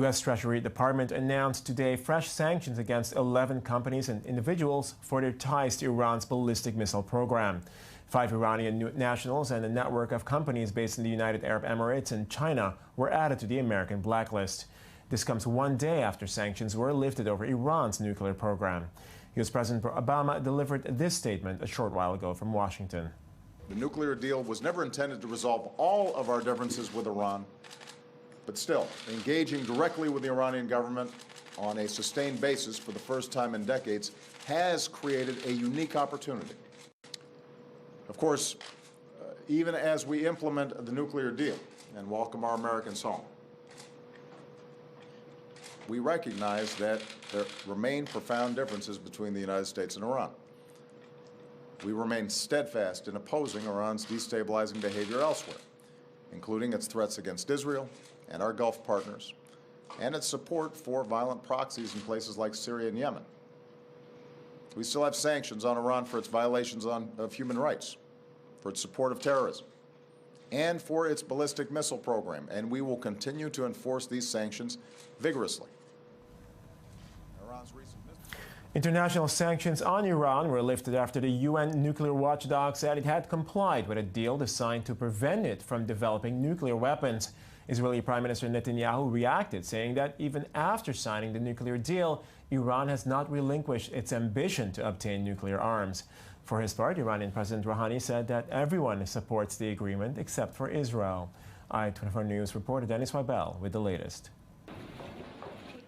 U.S. Treasury Department announced today fresh sanctions against 11 companies and individuals for their ties to Iran's ballistic missile program. 5 Iranian nationals and a network of companies based in the United Arab Emirates and China were added to the American blacklist. This comes one day after sanctions were lifted over Iran's nuclear program. U.S. President Obama delivered this statement a short while ago from Washington. The nuclear deal was never intended to resolve all of our differences with Iran, but still, engaging directly with the Iranian government on a sustained basis for the first time in decades has created a unique opportunity. Of course, even as we implement the nuclear deal and welcome our Americans home, we recognize that there remain profound differences between the United States and Iran. We remain steadfast in opposing Iran's destabilizing behavior elsewhere, including its threats against Israel and our Gulf partners, and its support for violent proxies in places like Syria and Yemen. We still have sanctions on Iran for its violations of human rights, for its support of terrorism, and for its ballistic missile program, and we will continue to enforce these sanctions vigorously. International sanctions on Iran were lifted after the UN nuclear watchdog said it had complied with a deal designed to prevent it from developing nuclear weapons. Israeli Prime Minister Netanyahu reacted, saying that even after signing the nuclear deal, Iran has not relinquished its ambition to obtain nuclear arms. For his part, Iranian President Rouhani said that everyone supports the agreement except for Israel. I-24 News reporter Dennis Weibel with the latest.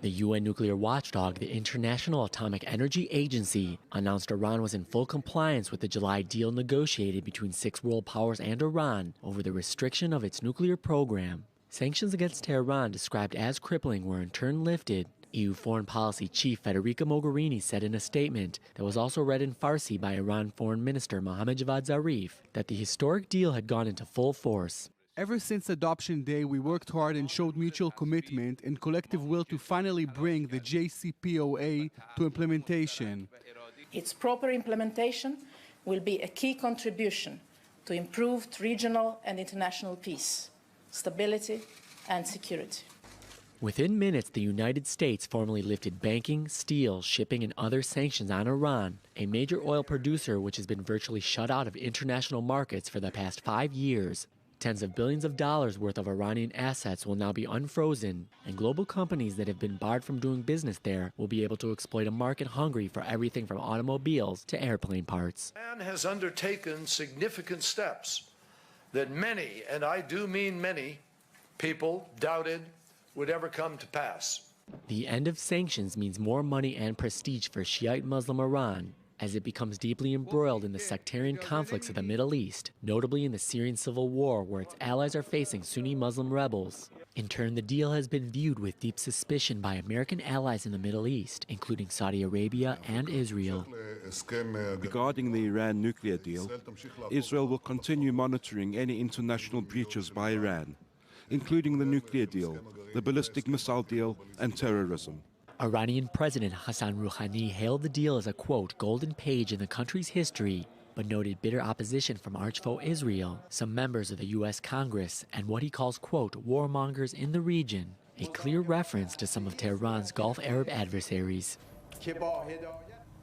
The UN nuclear watchdog, the International Atomic Energy Agency, announced Iran was in full compliance with the July deal negotiated between 6 world powers and Iran over the restriction of its nuclear program. Sanctions against Tehran, described as crippling, were in turn lifted. EU Foreign Policy Chief Federica Mogherini said in a statement that was also read in Farsi by Iran Foreign Minister Mohammad Javad Zarif that the historic deal had gone into full force. Ever since adoption day, we worked hard and showed mutual commitment and collective will to finally bring the JCPOA to implementation. Its proper implementation will be a key contribution to improved regional and international peace, stability, and security. Within minutes, the United States formally lifted banking, steel, shipping, and other sanctions on Iran, a major oil producer which has been virtually shut out of international markets for the past 5 years. Tens of billions of dollars worth of Iranian assets will now be unfrozen, and global companies that have been barred from doing business there will be able to exploit a market hungry for everything from automobiles to airplane parts. Iran has undertaken significant steps that many, and I do mean many, people doubted would ever come to pass. The end of sanctions means more money and prestige for Shiite Muslim Iran as it becomes deeply embroiled in the sectarian conflicts of the Middle East, notably in the Syrian civil war where its allies are facing Sunni Muslim rebels. In turn, the deal has been viewed with deep suspicion by American allies in the Middle East, including Saudi Arabia and Israel. Regarding the Iran nuclear deal, Israel will continue monitoring any international breaches by Iran, including the nuclear deal, the ballistic missile deal, and terrorism. Iranian President Hassan Rouhani hailed the deal as a, quote, golden page in the country's history, but noted bitter opposition from arch-foe Israel, some members of the U.S. Congress, and what he calls, quote, warmongers in the region, a clear reference to some of Tehran's Gulf Arab adversaries.